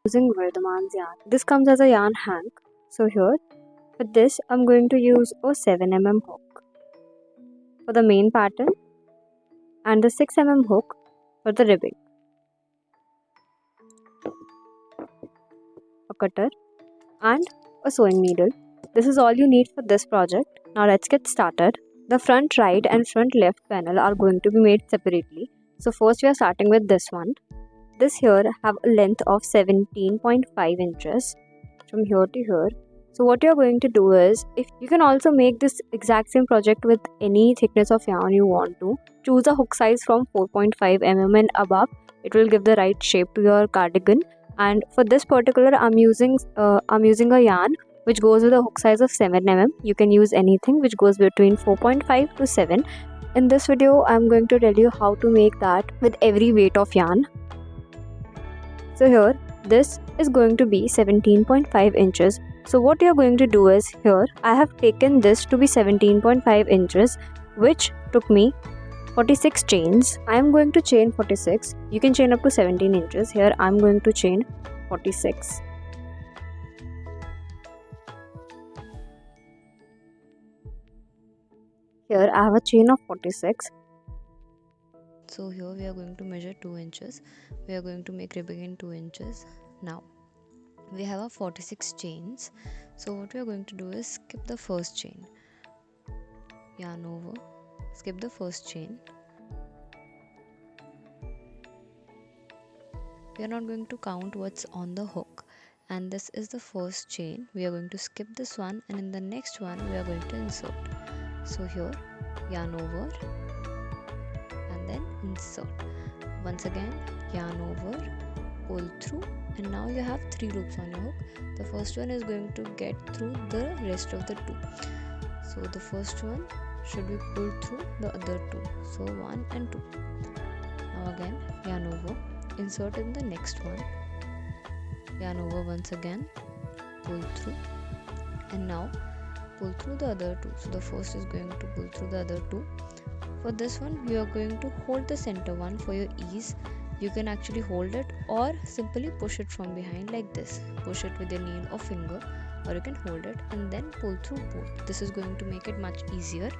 using Vardhaman's yarn. This comes as a yarn hank. So here, for this, I'm going to use a 7mm hook for the main pattern and the 6mm hook for the ribbing. A cutter and a sewing needle. This is all you need for this project. Now let's get started. The front right and front left panel are going to be made separately. So first we are starting with this one. This here have a length of 17.5 inches from here to here. So what you are going to do is, if you can also make this exact same project with any thickness of yarn you want to. Choose a hook size from 4.5 mm and above. It will give the right shape to your cardigan. And for this particular, I'm using a yarn which goes with a hook size of 7 mm. You can use anything which goes between 4.5 to 7. In this video, I'm going to tell you how to make that with every weight of yarn. So here, this is going to be 17.5 inches. So what you're going to do is, here I have taken this to be 17.5 inches, which took me 46 chains. I am going to chain 46. You can chain up to 17 inches. Here I am going to chain 46. Here I have a chain of 46. So here we are going to measure 2 inches. We are going to make ribbing in 2 inches. Now we have our 46 chains. So what we are going to do is skip the first chain. Yarn over, skip the first chain. We are not going to count what's on the hook. And this is the first chain. We are going to skip this one, and in the next one we are going to insert. So here, yarn over and then insert. Once again, yarn over, pull through, and now you have 3 loops on your hook. The first one is going to get through the rest of the 2. So the first one should be pulled through the other 2. So 1 and 2. Now again, yarn over, insert in the next one, yarn over once again, pull through, and now pull through the other 2. So the first is going to pull through the other 2. For this one, you are going to hold the center one for your ease. You can actually hold it or simply push it from behind like this. Push it with your nail or finger, or you can hold it and then pull through both. This is going to make it much easier.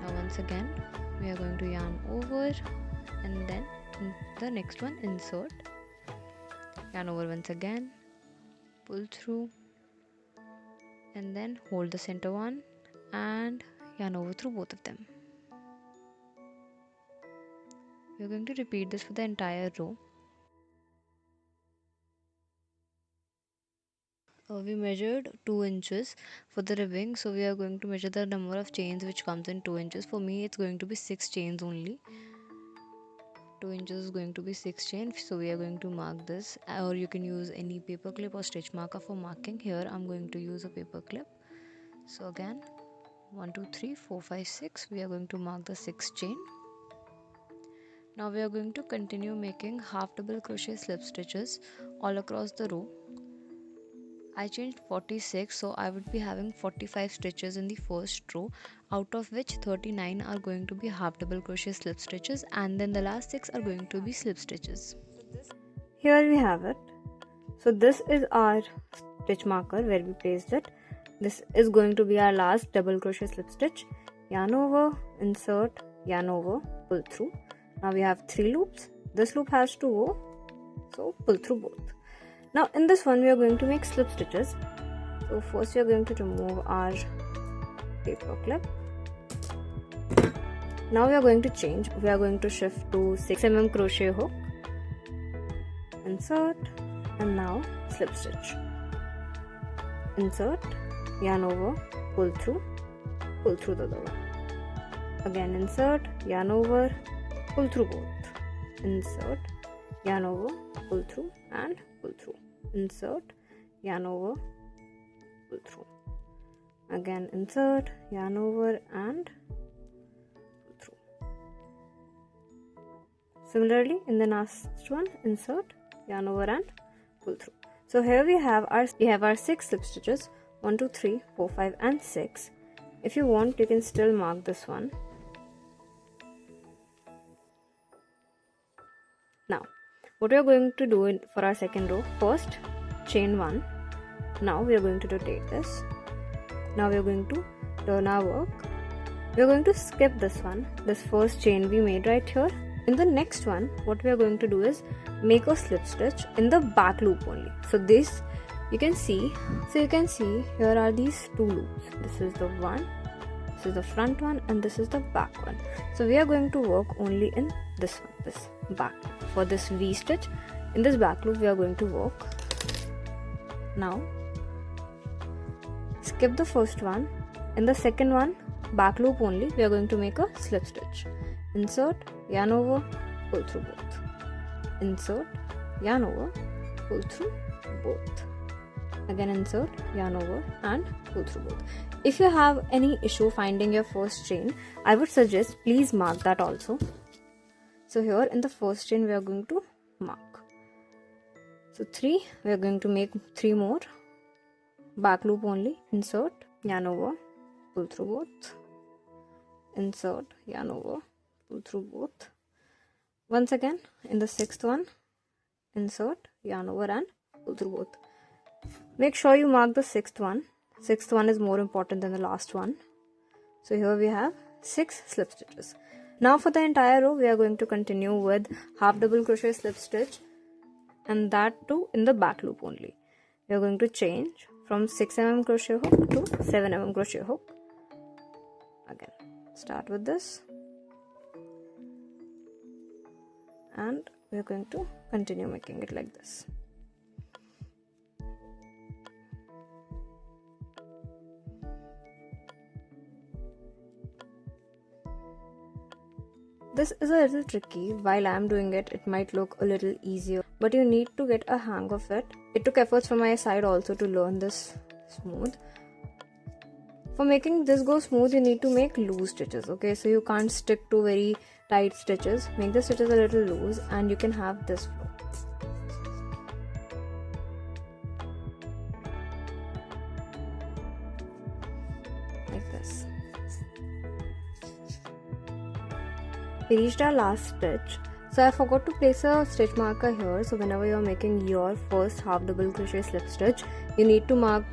Now once again, we are going to yarn over, and then in the next one insert, yarn over once again, pull through, and then hold the center one and yarn over through both of them. We are going to repeat this for the entire row. We measured 2 inches for the ribbing, so we are going to measure the number of chains which comes in 2 inches. For me, it's going to be 6 chains only. 2 inches is going to be 6 chains, so we are going to mark this, or you can use any paper clip or stitch marker for marking. Here I'm going to use a paper clip. So again, 1 2 3 4 5 6, we are going to mark the 6th chain. Now we are going to continue making half double crochet slip stitches all across the row. I changed 46, so I would be having 45 stitches in the first row, out of which 39 are going to be half double crochet slip stitches, and then the last 6 are going to be slip stitches. Here we have it. So this is our stitch marker where we placed it. This is going to be our last double crochet slip stitch. Yarn over, insert, yarn over, pull through. Now we have 3 loops. This loop has to go, so pull through both. Now in this one we are going to make slip stitches. So first we are going to remove our paper clip. Now we are going to change. We are going to shift to 6 mm crochet hook, insert, and now slip stitch. Insert, yarn over, pull through the other one. Again insert, yarn over, pull through both. Insert, yarn over, pull through, and pull through. Insert, yarn over, pull through. Again insert, yarn over, and pull through. Similarly, in the last one, insert, yarn over, and pull through. So here we have our 6 slip stitches, 1 2 3 4 5 and 6. If you want, you can still mark this one. Now what we are going to do for our second row, first chain 1. Now we are going to rotate this. Now we are going to turn our work. We are going to skip this one, this first chain we made right here. In the next one, what we are going to do is make a slip stitch in the back loop only. So this you can see. So you can see here are these two loops. This is the one, this is the front one, and this is the back one. So we are going to work only in this one, this back. For this V stitch, in this back loop we are going to work. Now skip the first one. In the second one, back loop only, we are going to make a slip stitch. Insert, yarn over, pull through both. Insert, yarn over, pull through both. Again insert, yarn over and pull through both. If you have any issue finding your first chain, I would suggest please mark that also. So here in the first chain we are going to mark. So 3, we are going to make 3 more. Back loop only, insert, yarn over, pull through both. Insert, yarn over, pull through both. Once again in the 6th one, insert, yarn over and pull through both. Make sure you mark the 6th one. 6th one is more important than the last one. So here we have 6 slip stitches. Now for the entire row we are going to continue with half double crochet slip stitch, and that too in the back loop only. We are going to change from 6 mm crochet hook to 7 mm crochet hook. Again start with this, and we are going to continue making it like this. This is a little tricky. While I am doing it, it might look a little easier, but you need to get a hang of it. It took efforts from my side also to learn this smooth. For making this go smooth, you need to make loose stitches, okay? So you can't stick to very tight stitches. Make the stitches a little loose and you can have this flow. Like this. We reached our last stitch. So I forgot to place a stitch marker here. So whenever you are making your first half double crochet slip stitch, you need to mark,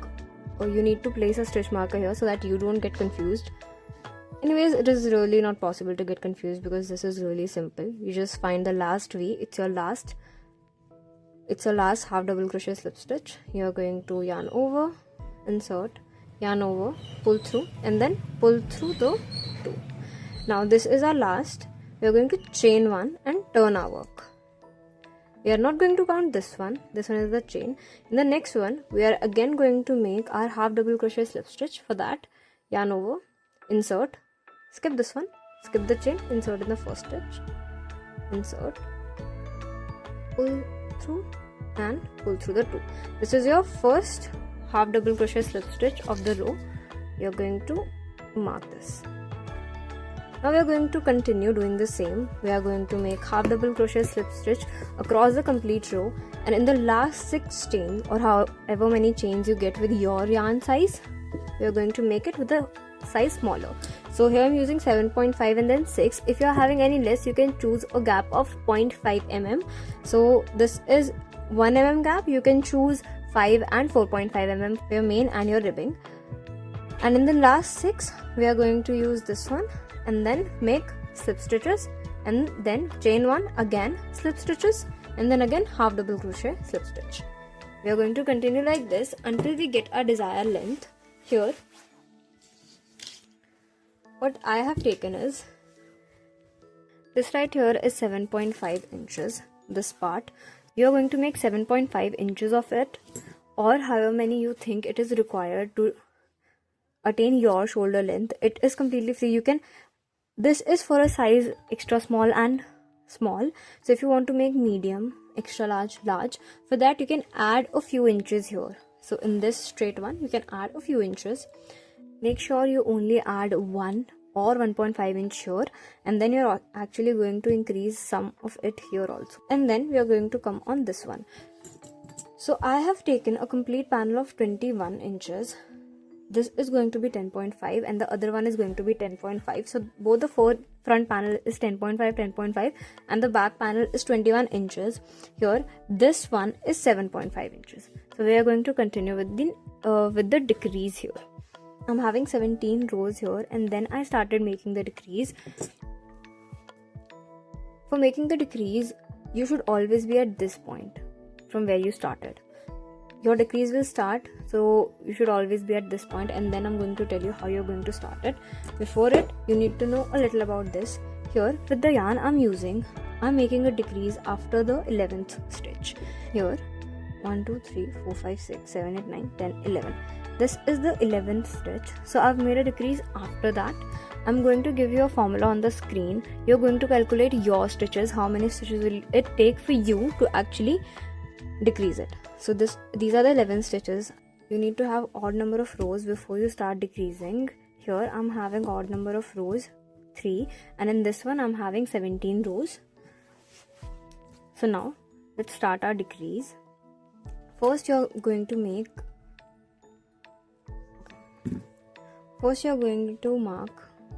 or you need to place a stitch marker here so that you don't get confused. Anyways, it is really not possible to get confused because this is really simple. You just find the last V. It's your last half double crochet slip stitch. You are going to yarn over, insert, yarn over, pull through, and then pull through the 2. Now this is our last. We are going to chain 1 and turn our work. We are not going to count this one. This one is the chain. In the next one, we are again going to make our half double crochet slip stitch. For that, yarn over, insert, skip this one, skip the chain, insert in the first stitch, insert, pull through and pull through the 2. This is your first half double crochet slip stitch of the row. You are going to mark this. Now we are going to continue doing the same. We are going to make half double crochet slip stitch across the complete row, and in the last 6 chains, or however many chains you get with your yarn size, we are going to make it with a size smaller. So here I am using 7.5 and then 6. If you are having any less, you can choose a gap of 0.5 mm. So this is 1 mm gap. You can choose 5 and 4.5 mm for your main and your ribbing. And in the last 6, we are going to use this one and then make slip stitches, and then chain 1, again slip stitches, and then again half double crochet slip stitch. We are going to continue like this until we get our desired length. Here what I have taken is this right here is 7.5 inches. This part you are going to make 7.5 inches of it, or however many you think it is required to attain your shoulder length. It is completely free. You can, this is for a size extra small and small. So if you want to make medium, extra large, large, for that you can add a few inches here. So in this straight one you can add a few inches. Make sure you only add 1 or 1.5 inch here, and then you're actually going to increase some of it here also, and then we are going to come on this one. So I have taken a complete panel of 21 inches. this is going to be 10.5 and the other one is going to be 10.5. So both the front panel is 10.5 and the back panel is 21 inches. Here this one is 7.5 inches. So we are going to continue with the decrease here. I'm having 17 rows here, and then I started making the decrease. For making the decrease, you should always be at this point from where you started. Your decrease will start, so you should always be at this point, and then I'm going to tell you how you're going to start it. Before it, you need to know a little about this. Here with the yarn I'm making a decrease after the 11th stitch. Here 1 2 3 4 5 6 7 8 9 10 11. This is the 11th stitch, so I've made a decrease after that. I'm going to give you a formula on the screen. You're going to calculate your stitches, how many stitches will it take for you to actually decrease it. So these are the 11 stitches. You need to have odd number of rows before you start decreasing. Here I'm having odd number of rows, 3, and in this one I'm having 17 rows. So now let's start our decrease. First you're going to mark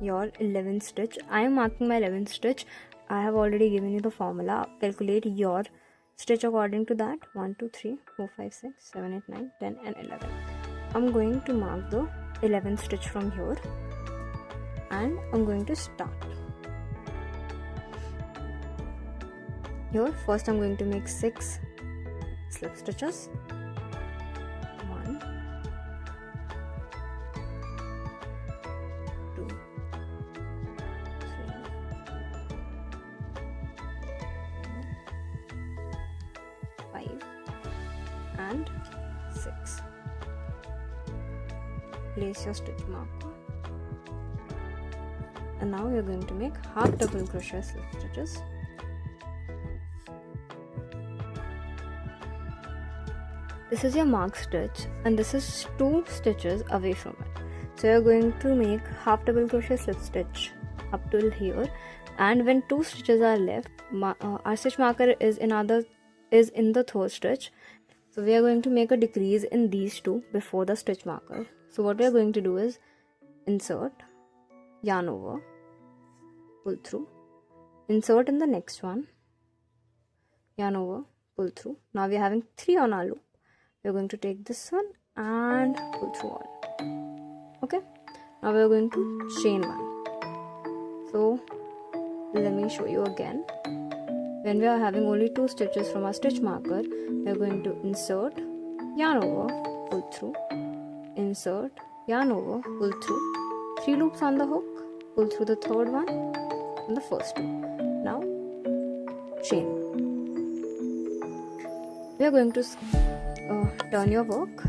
your 11th stitch. I am marking my 11th stitch. I have already given you the formula. Calculate your stitch according to that. 1 2 3 4 5 6 7 8 9 10 and 11. I'm going to mark the 11th stitch from here, and I'm going to start. Here first I'm going to make 6 slip stitches. 1 2 3 4 5 and 6. Place your stitch marker, and now you're going to make half double crochet slip stitches. This is your mark stitch, and this is 2 stitches away from it. So you're going to make half double crochet slip stitch up till here, and when 2 stitches are left, our stitch marker is in the 3rd stitch. So we are going to make a decrease in these 2 before the stitch marker. So what we are going to do is insert, yarn over, pull through, insert in the next one, yarn over, pull through. Now we are having 3 on our loop. We are going to take this one and pull through all. Okay, now we are going to chain 1. So let me show you again. When we are having only 2 stitches from our stitch marker, we are going to insert, yarn over, pull through, insert, yarn over, pull through, 3 loops on the hook, pull through the 3rd one and the first 2. Now chain. We are going to turn your work.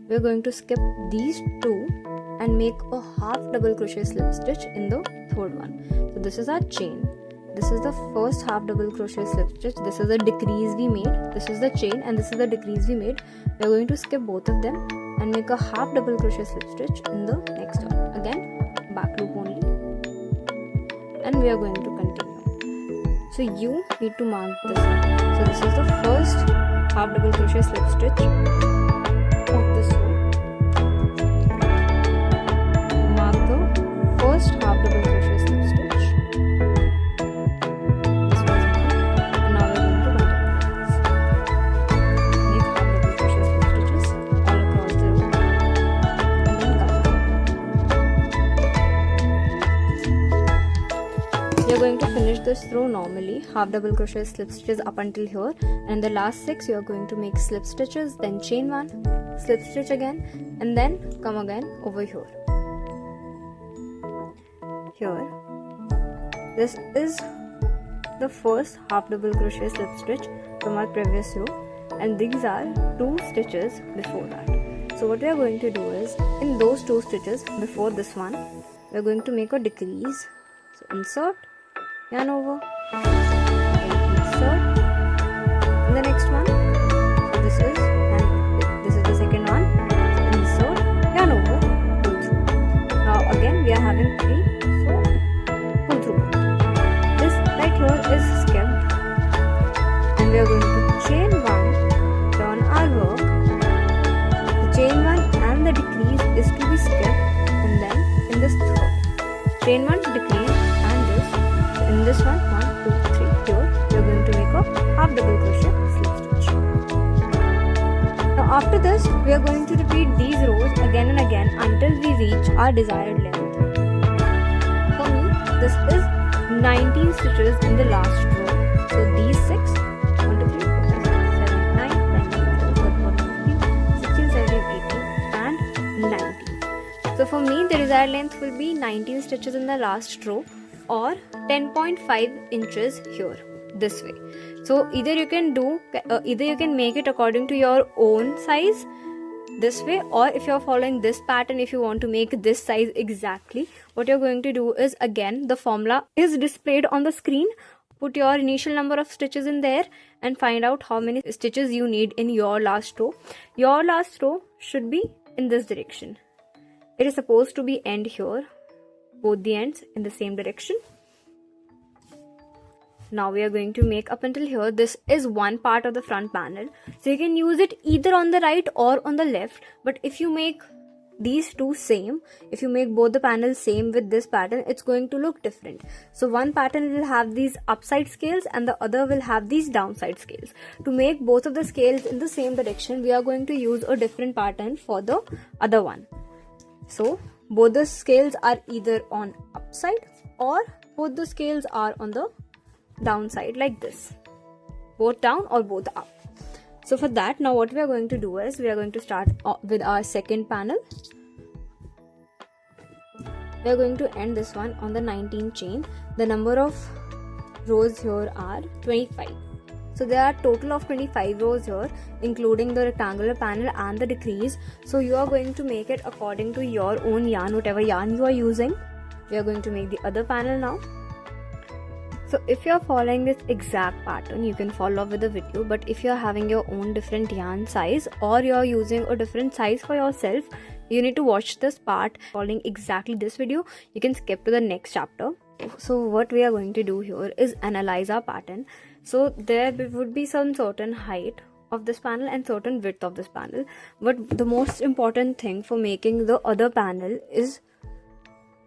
We are going to skip these 2 and make a half double crochet slip stitch in the 3rd one. So this is our chain. This is the first half double crochet slip stitch. This is the decrease we made. This is the chain, and this is the decrease we made. We are going to skip both of them and make a half double crochet slip stitch in the next one. Again, back loop only, and we are going to continue. So you need to mark this one. So this is the first half double crochet slip stitch of this one. Mark the first half double crochet slip stitch. This was marked, and now we are going to continue. Make half double crochet slip stitches all across the row, and then come. We are going to finish this row normally, half double crochet slip stitches up until here, and the last 6 you are going to make slip stitches, then chain 1, slip stitch again, and then come again over here. This is the first half double crochet slip stitch from our previous row, and these are 2 stitches before that. So what we are going to do is, in those 2 stitches before this one, we are going to make a decrease. So insert, yarn over, again insert in the next one. So this is the second one. So insert, yarn over, pull through. Now again we are having 3, so pull through. This right here is skipped, and we are going to chain 1, turn our work. The chain 1 and the decrease is chain 1, decrease, and this. So in this one, 1, 2, 3, here we are going to make a half double crochet slip stitch. Now after this, we are going to repeat these rows again and again until we reach our desired length. For me, this is 19 stitches in the last row. So these 6, 1, 2, 3, 4, 5, 6, 7, 8, 9, 10, 11, 12, 13, 14, 15, 16, 17, 18 and 19. So for me, the desired length will be 19 stitches in the last row or 10.5 inches here, this way. So either you can make it according to your own size this way, or if you're following this pattern, if you want to make this size exactly, what you're going to do is, again, the formula is displayed on the screen. Put your initial number of stitches in there and find out how many stitches you need in your last row. Your last row should be in this direction. It is supposed to be end here, both the ends in the same direction. Now we are going to make up until here. This is one part of the front panel, so you can use it either on the right or on the left. But if you make these two same, if you make both the panels same with this pattern, it's going to look different. So one pattern will have these upside scales and the other will have these downside scales. To make both of the scales in the same direction, we are going to use a different pattern for the other one. So both the scales are either on upside or both the scales are on the downside, like this, both down or both up. So for that, now what we are going to do is we are going to start with our second panel. We are going to end this one on the 19th chain. The number of rows here are 25. So there are total of 25 rows here, including the rectangular panel and the decrease. So you are going to make it according to your own yarn, whatever yarn you are using. We are going to make the other panel now. So if you are following this exact pattern, you can follow with the video, but if you are having your own different yarn size or you are using a different size for yourself, you need to watch this part. Following exactly this video, you can skip to the next chapter. So what we are going to do here is analyze our pattern. So there would be some certain height of this panel and certain width of this panel, but the most important thing for making the other panel is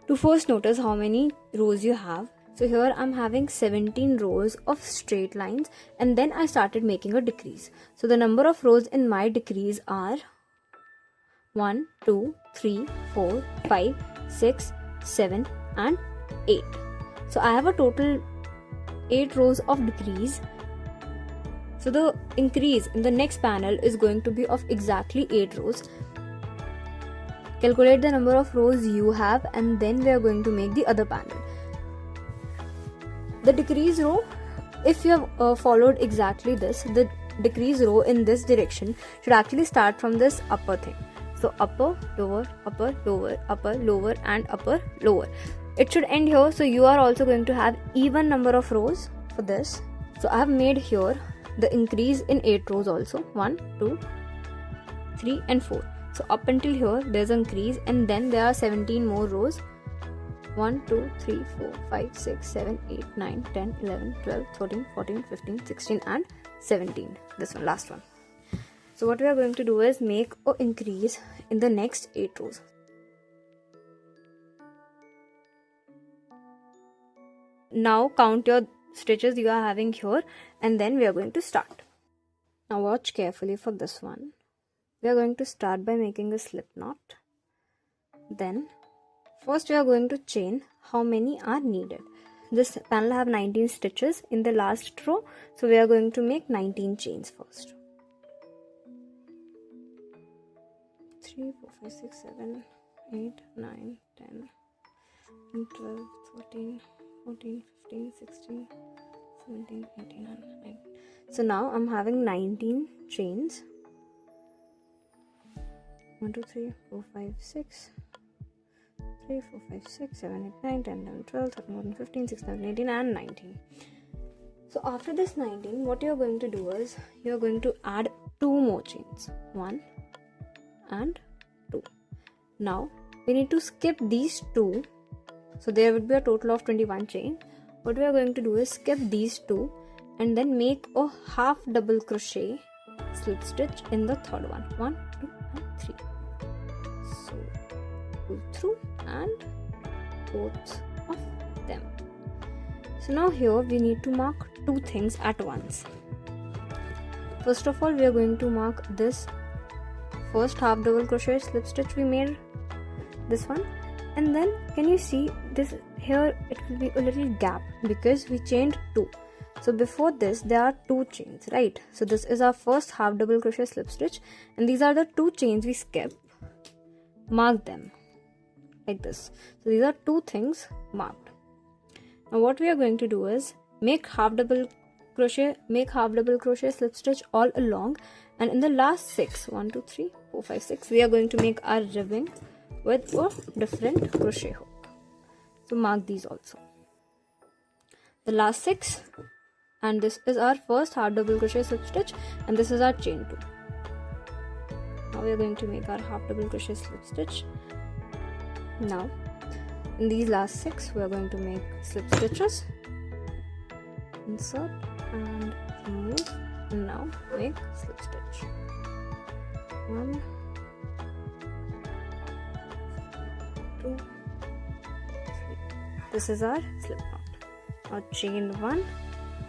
to first notice how many rows you have. So here I'm having 17 rows of straight lines, and then I started making a decrease. So the number of rows in my decrease are 1, 2, 3, 4, 5, 6, 7 and 8. So I have a total 8 rows of decrease. So the increase in the next panel is going to be of exactly 8 rows. Calculate the number of rows you have, and then we are going to make the other panel. The decrease row, if you have followed exactly this, the decrease row in this direction should actually start from this upper thing. So upper, lower, upper, lower, upper, lower and upper, lower. It should end here. So you are also going to have even number of rows for this. So I have made here the increase in 8 rows also. 1, 2, 3 and 4. So up until here there's an increase, and then there are 17 more rows. 1, 2, 3, 4, 5, 6, 7, 8, 9, 10, 11, 12, 13, 14, 15, 16 and 17. This one, last one. So what we are going to do is make an increase in the next 8 rows. Now count your stitches you are having here, and then we are going to start. Now watch carefully for this one. We are going to start by making a slip knot. Then first we are going to chain how many are needed. This panel have 19 stitches in the last row, so we are going to make 19 chains first. 3, 4, 5, 6, 7, 8, 9, 10, 12, 13, 14, 15, 16, 17, 18 and 19. So now I'm having 19 chains. 1, 2, 3, 4, 5, 6, 3, 4, 5, 6, 7, 8, 9, 10, 11, 12, 13, 14, 15, 16, 17, 18 and 19. So after this 19, what you're going to do is you're going to add 2 more chains. 1 and 2. Now we need to skip these 2. So there would be a total of 21 chain. What we are going to do is skip these 2 and then make a half double crochet slip stitch in the third one. 1, 2 and 3. So pull through and both them. So now here we need to mark two things at once. First of all, we are going to mark this first half double crochet slip stitch we made, this one, and then can you see this here, it will be a little gap because we chained 2. So before this there are 2 chains, right? So this is our first half double crochet slip stitch, and these are the 2 chains we skip. Mark them like this. So these are 2 things marked. Now what we are going to do is make half double crochet slip stitch all along, and in the last 6, 1 2 3 4 5 6, we are going to make our ribbing with a different crochet hook. So mark these also, the last 6, and this is our first half double crochet slip stitch, and this is our chain 2. Now we are going to make our half double crochet slip stitch. Now in these last 6 we are going to make slip stitches, insert and remove, and now make slip stitch. 1 2 3. This is our slip knot. Now chain 1,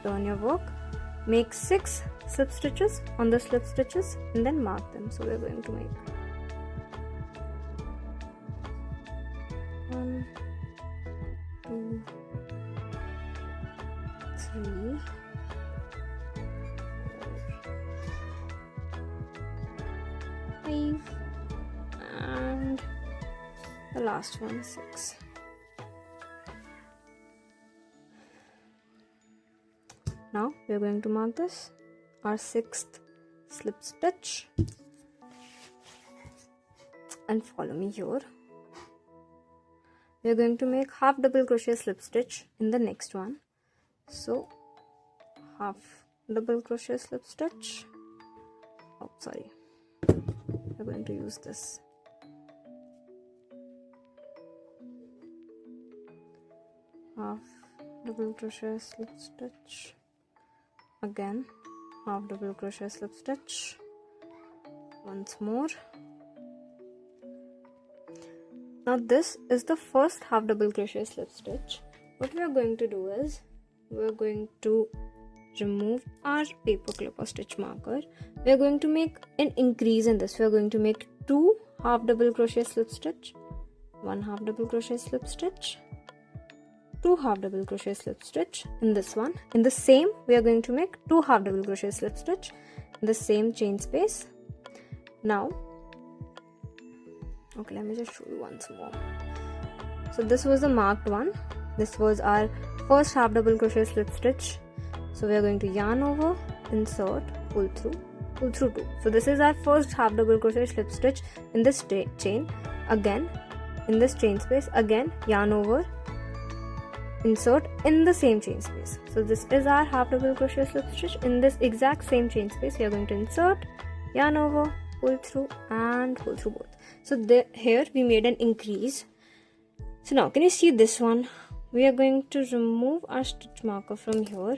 turn your work, make 6 slip stitches on the slip stitches, and then mark them. So we are going to make 1 2 3 4 5, and the last one 6. Now we are going to mark this, our 6th slip stitch, and follow me here. We are going to make half double crochet slip stitch in the next one. So half double crochet slip stitch, we're going to use this. Half double crochet slip stitch, again half double crochet slip stitch, once more. Now this is the first half double crochet slip stitch. What we are going to do is we are going to remove our paper clip or stitch marker. We are going to make an increase in this. We are going to make 2 half double crochet slip stitch, 1 half double crochet slip stitch, 2 half double crochet slip stitch in this one. In the same, we are going to make 2 half double crochet slip stitch in the same chain space. Now okay, let me just show you once more. So this was the marked one. This was our first half double crochet slip stitch. So we are going to yarn over, insert, pull through 2. So this is our first half double crochet slip stitch in this chain. Again in this chain space, again yarn over, insert in the same chain space. So this is our half double crochet slip stitch in this exact same chain space. We are going to insert, yarn over, pull through, and pull through both. So here we made an increase. So now can you see this one? We are going to remove our stitch marker from here.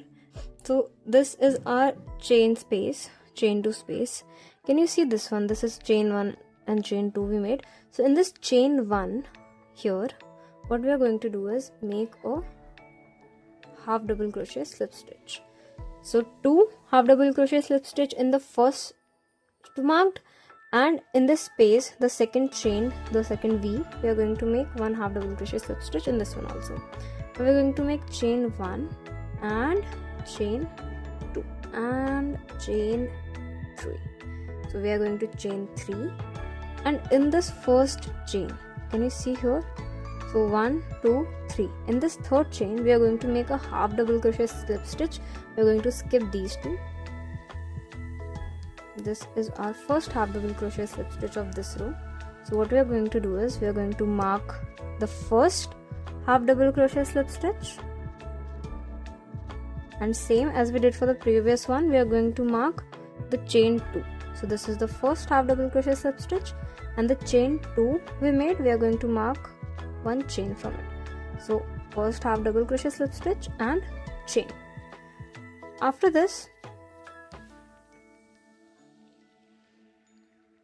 So this is our chain 2 space. Can you see this one? This is chain 1 and chain 2 we made. So in this chain 1 here, what we are going to do is make a half double crochet slip stitch. So 2 half double crochet slip stitch in the first marked, and in this space, the second chain, the second V, we are going to make 1 half double crochet slip stitch in this one also. Now we are going to make chain 1 and chain 2 and chain 3. So we are going to chain 3, and in this first chain, can you see here? So 1 2 3. In this third chain, we are going to make a half double crochet slip stitch. We are going to skip these 2. This is our first half double crochet slip stitch of this row. So what we are going to do is we are going to mark the first half double crochet slip stitch, and same as we did for the previous one, we are going to mark the chain 2. So this is the first half double crochet slip stitch, and the chain 2 we made, we are going to mark 1 chain from it. So first half double crochet slip stitch and chain. After this,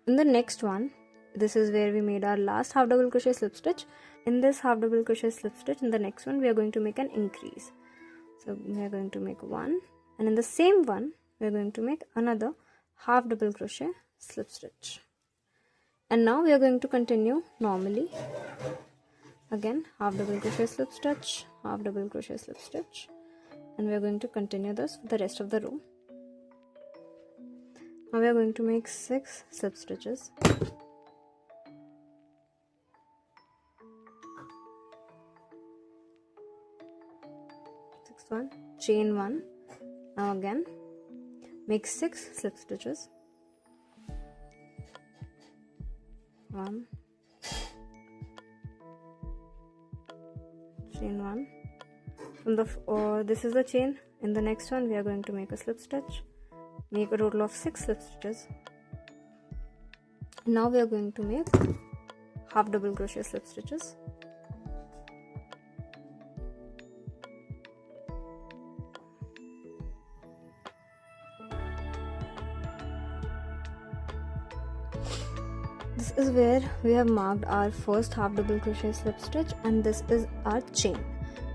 in the next one, this is where we made our last half double crochet slip stitch. in this half double crochet slip stitch, in the next one we are going to make an increase. So we are going to make one, and in the same one we are going to make another half double crochet slip stitch. And now we are going to continue normally. Again, half double crochet slip stitch, half double crochet slip stitch, and we are going to continue this for the rest of the row. Now we are going to make 6 slip stitches. One, chain 1. Now again make 6 slip stitches. 1, chain 1. From the this is the chain. In the next one we are going to make a slip stitch. Make a total of 6 slip stitches. Now we are going to make half double crochet slip stitches. This is where we have marked our first half double crochet slip stitch, and this is our chain.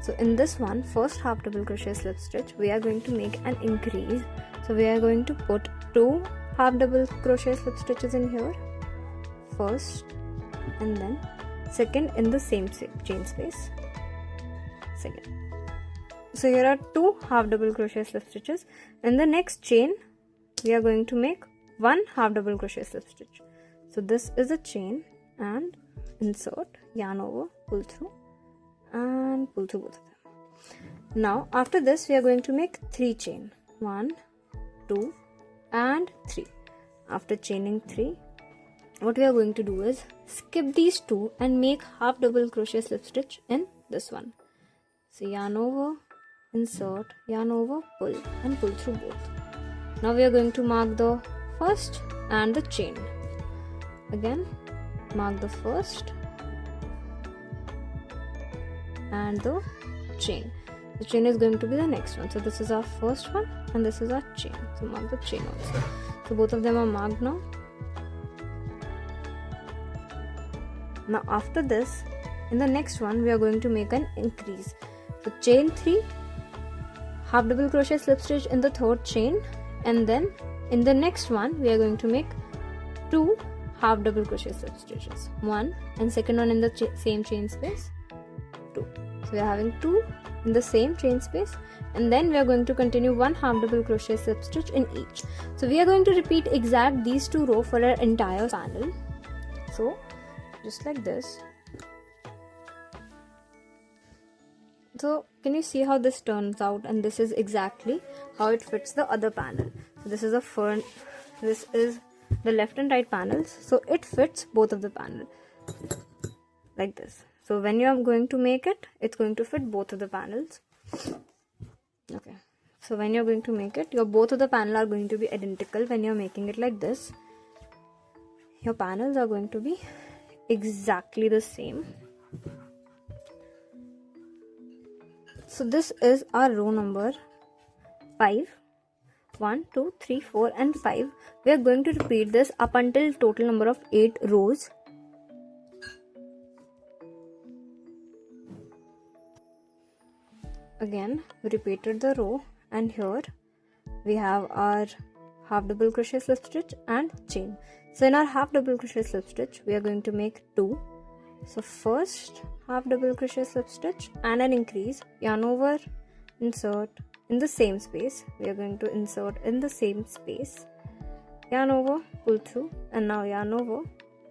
So in this one, first half double crochet slip stitch, we are going to make an increase. So we are going to put 2 half double crochet slip stitches in here, first and then second in the same chain space, second. So here are 2 half double crochet slip stitches. In the next chain we are going to make 1 half double crochet slip stitch. So this is a chain, and insert, yarn over, pull through, and pull through both of them. Now after this we are going to make 3 chain, 1, 2 and 3. After chaining 3, what we are going to do is skip these 2 and make half double crochet slip stitch in this one. So yarn over, insert, yarn over, pull, and pull through both. Now we are going to mark the first and the chain. Again, mark the first and the chain. The chain is going to be the next one. So this is our first one and this is our chain. So mark the chain also. So both of them are marked now. Now after this, in the next one we are going to make an increase. So chain 3, half double crochet slip stitch in the third chain, and then in the next one we are going to make 2 half double crochet slip stitches, 1 and second one in the same chain space, 2. So we are having 2 in the same chain space, and then we are going to continue 1 half double crochet slip stitch in each. So we are going to repeat exact these 2 rows for our entire panel. So just like this. So can you see how this turns out, and this is exactly how it fits the other panel. So this is the front, this is the left and right panels, so it fits both of the panel like this. So when you are going to make it, it's going to fit both of the panels. Okay, so when you're going to make it, your both of the panel are going to be identical. When you're making it like this, your panels are going to be exactly the same. So this is our row number 5. 1, 2, 3, 4 and 5. We are going to repeat this up until total number of 8 rows. Again, we repeated the row, and here we have our half double crochet slip stitch and chain. So in our half double crochet slip stitch, we are going to make 2. So first half double crochet slip stitch and an increase, yarn over, insert in the same space. We are going to insert in the same space, yarn over, pull through, and now yarn over,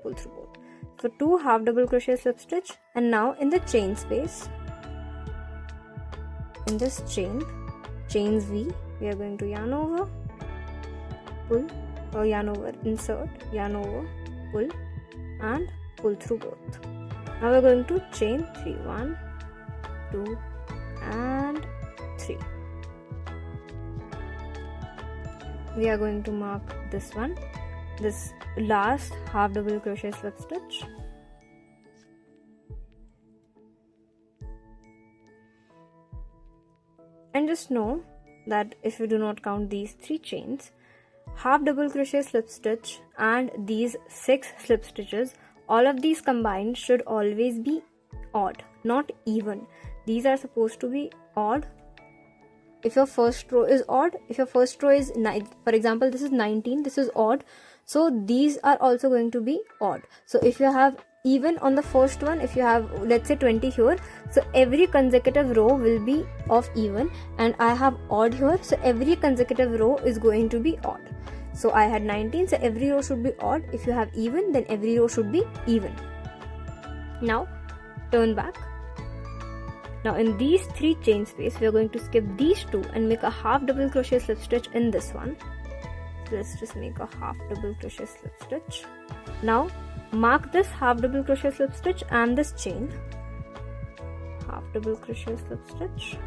pull through both. So 2 half double crochet slip stitch, and now in the chain space, in this chain V, we are going to yarn over, pull, or yarn over, insert, yarn over, pull, and pull through both. Now we are going to chain 3, 1, 2 and 3. We are going to mark this one, this last half double crochet slip stitch, and just know that if you do not count these 3 chains, half double crochet slip stitch and these 6 slip stitches, all of these combined should always be odd, not even. These are supposed to be odd. If your first row is odd, if your first row is 9, for example this is 19, this is odd, so these are also going to be odd. So if you have even on the first one, if you have let's say 20 here, so every consecutive row will be of even, and I have odd here, so every consecutive row is going to be odd. So I had 19, so every row should be odd. If you have even, then every row should be even. Now turn back. Now in these 3 chain space, we are going to skip these 2 and make a half double crochet slip stitch in this one. So let's just make a half double crochet slip stitch. Now mark this half double crochet slip stitch and this chain. Half double crochet slip stitch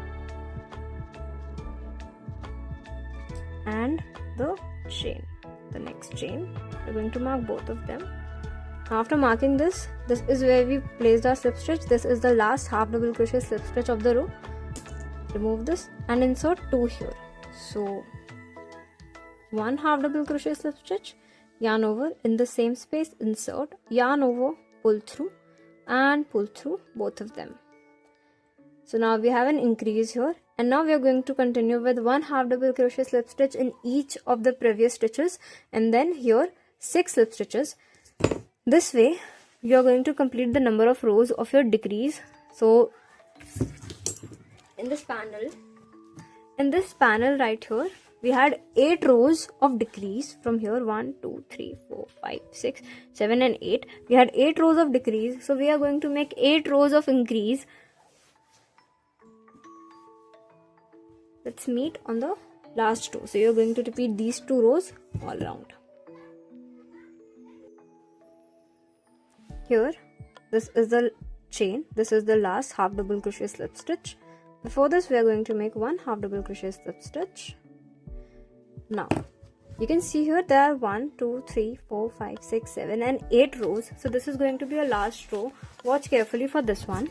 and the chain. The next chain, we're going to mark both of them. After marking this is where we placed our slip stitch. This is the last half double crochet slip stitch of the row. Remove this and insert 2 here. So 1 half double crochet slip stitch, yarn over, in the same space insert, yarn over, pull through and pull through both of them. So now we have an increase here, and now we are going to continue with 1 half double crochet slip stitch in each of the previous stitches, and then here 6 slip stitches. This way you are going to complete the number of rows of your decrease. So in this panel right here, we had 8 rows of decrease from here. 1 2 3 4 5 6 7 and 8. We had 8 rows of decrease, so we are going to make 8 rows of increase. Let's meet on the last row. So you're going to repeat these 2 rows all around. Here, this is the chain. This is the last half double crochet slip stitch. Before this, we are going to make 1 half double crochet slip stitch. Now, you can see here there are 1, 2, 3, 4, 5, 6, 7 and 8 rows. So this is going to be a last row. Watch carefully for this one.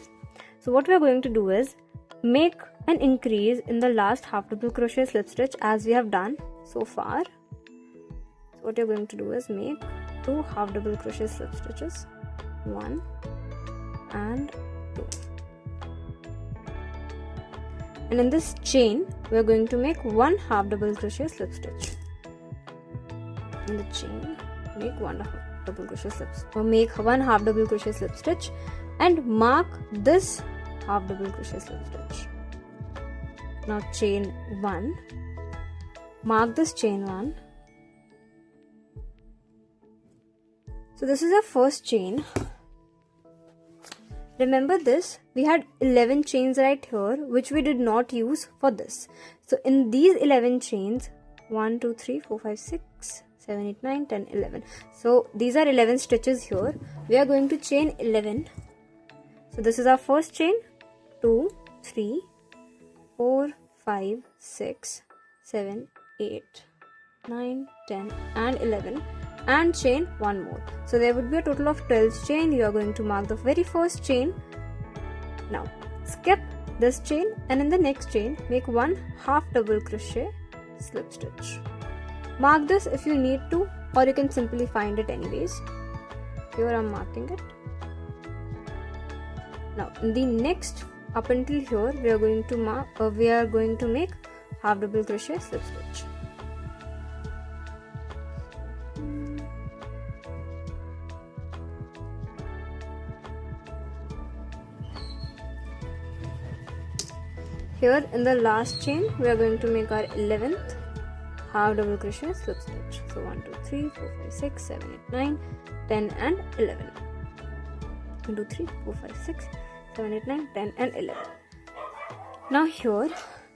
So what we are going to do is make an increase in the last half double crochet slip stitch as we have done so far. So what you're going to do is make 2 half double crochet slip stitches, 1 and 2, and in this chain we are going to make 1 half double crochet slip stitch. In the chain, make 1 half double crochet slip stitch, or make 1 half double crochet slip stitch and mark this half double crochet slip stitch. Now chain 1, mark this chain 1. So this is our first chain. Remember this, we had 11 chains right here which we did not use for this. So in these 11 chains, 1 2 3 4 5 6 7 8 9 10 11. So these are 11 stitches here. We are going to chain 11. So this is our first chain, 2 3 4 5 6 7 8 9 10 and 11, and chain 1 more. So there would be a total of 12 chain. You are going to mark the very first chain. Now skip this chain and in the next chain make 1 half double crochet slip stitch. Mark this if you need to, or you can simply find it anyways. Here I am marking it. Now in the next, up until here, we are going to make half double crochet slip stitch. Here in the last chain, we are going to make our 11th half double crochet slip stitch. So 1 2 3 4 5 6 7 8 9 10 and 11. 1 2 3 4 5 6 7 8 9 10 and 11. Now here,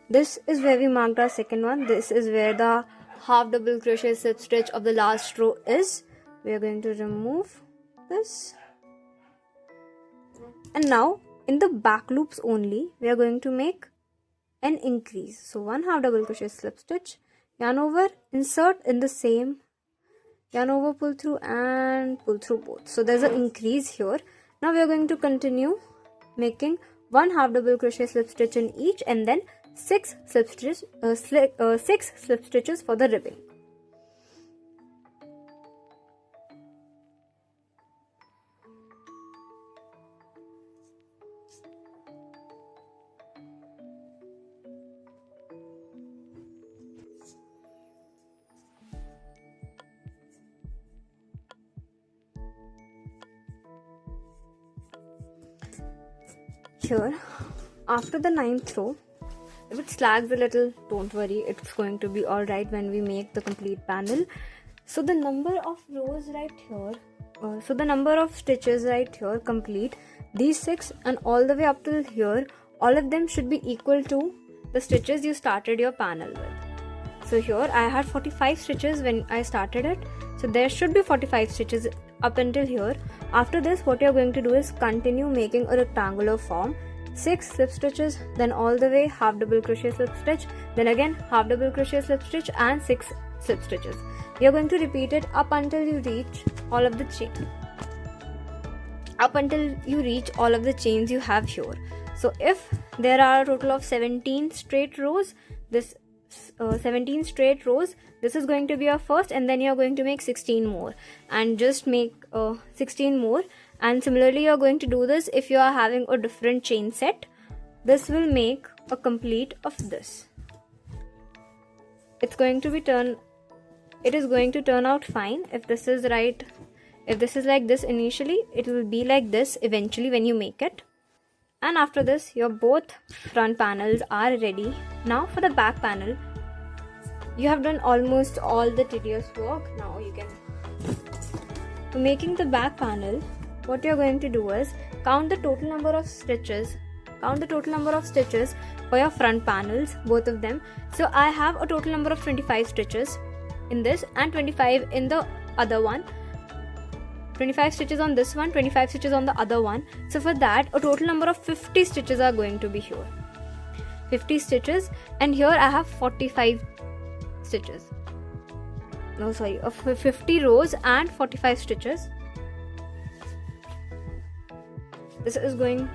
this is where we marked our second one. This is where the half double crochet slip stitch of the last row is. We are going to remove this, and now in the back loops only we are going to make an increase. So 1 half double crochet slip stitch, yarn over, insert in the same, yarn over, pull through and pull through both. So there's an increase here. Now we are going to continue making 1 half double crochet slip stitch in each, and then 6 slip stitches, 6 slip stitches for the ribbing. here, after the 9th row, if it slags a little, don't worry, it's going to be alright when we make the complete panel. So the number of rows right here, so the number of stitches right here complete, these 6 and all the way up till here, all of them should be equal to the stitches you started your panel with. So here I had 45 stitches when I started it, so there should be 45 stitches up until here. After this, what you're going to do is continue making a rectangular form, 6 slip stitches, then all the way half double crochet slip stitch, then again half double crochet slip stitch and 6 slip stitches. You're going to repeat it up until you reach all of the chains you have here. So if there are a total of 17 straight rows, this 17 straight rows, this is going to be your first, and then you're going to make 16 more and just make 16 more. And similarly you're going to do this if you are having a different chain set. This will make a complete of this. It is going to turn out fine. If this is right, if this is like this initially, it will be like this eventually when you make it. And after this, your both front panels are ready. Now for the back panel, you have done almost all the tedious work. Now you can, for making the back panel, what you're going to do is count the total number of stitches for your front panels, both of them. So I have a total number of 25 stitches in this and 25 in the other one. 25 stitches on this one, 25 stitches on the other one. So for that, a total number of 50 stitches are going to be here. 50 stitches, and here I have 45 stitches. No, sorry, 50 rows and 45 stitches. This is going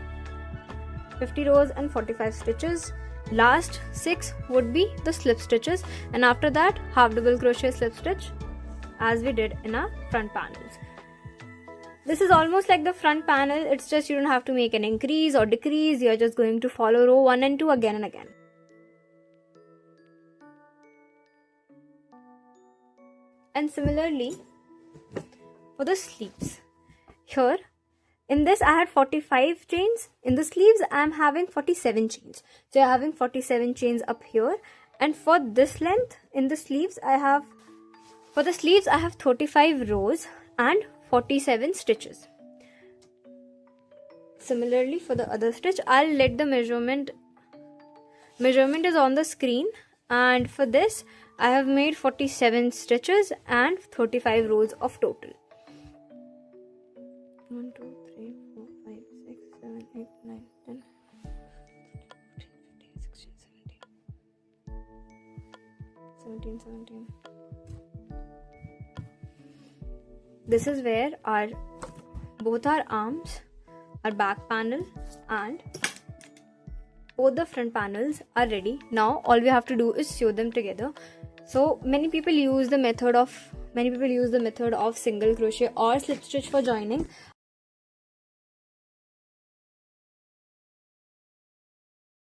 50 rows and 45 stitches. Last 6 would be the slip stitches, and after that half double crochet slip stitch as we did in our front panels. This is almost like the front panel, it's just you don't have to make an increase or decrease, you're just going to follow row 1 and 2 again and again. And similarly for the sleeves, here in this I had 45 chains, in the sleeves I am having 47 chains. So you're having 47 chains up here, and for this length in the sleeves I have 35 rows and 47 stitches. Similarly for the other stitch, I'll let the measurement is on the screen, and for this I have made 47 stitches and 35 rows of total. 1, 2, 3, 4, 5, 6, 7, 8, 9, 10, 15, 16, 17. This is where both our arms, our back panel and both the front panels are ready. Now all we have to do is sew them together. So many people use the method of single crochet or slip stitch for joining.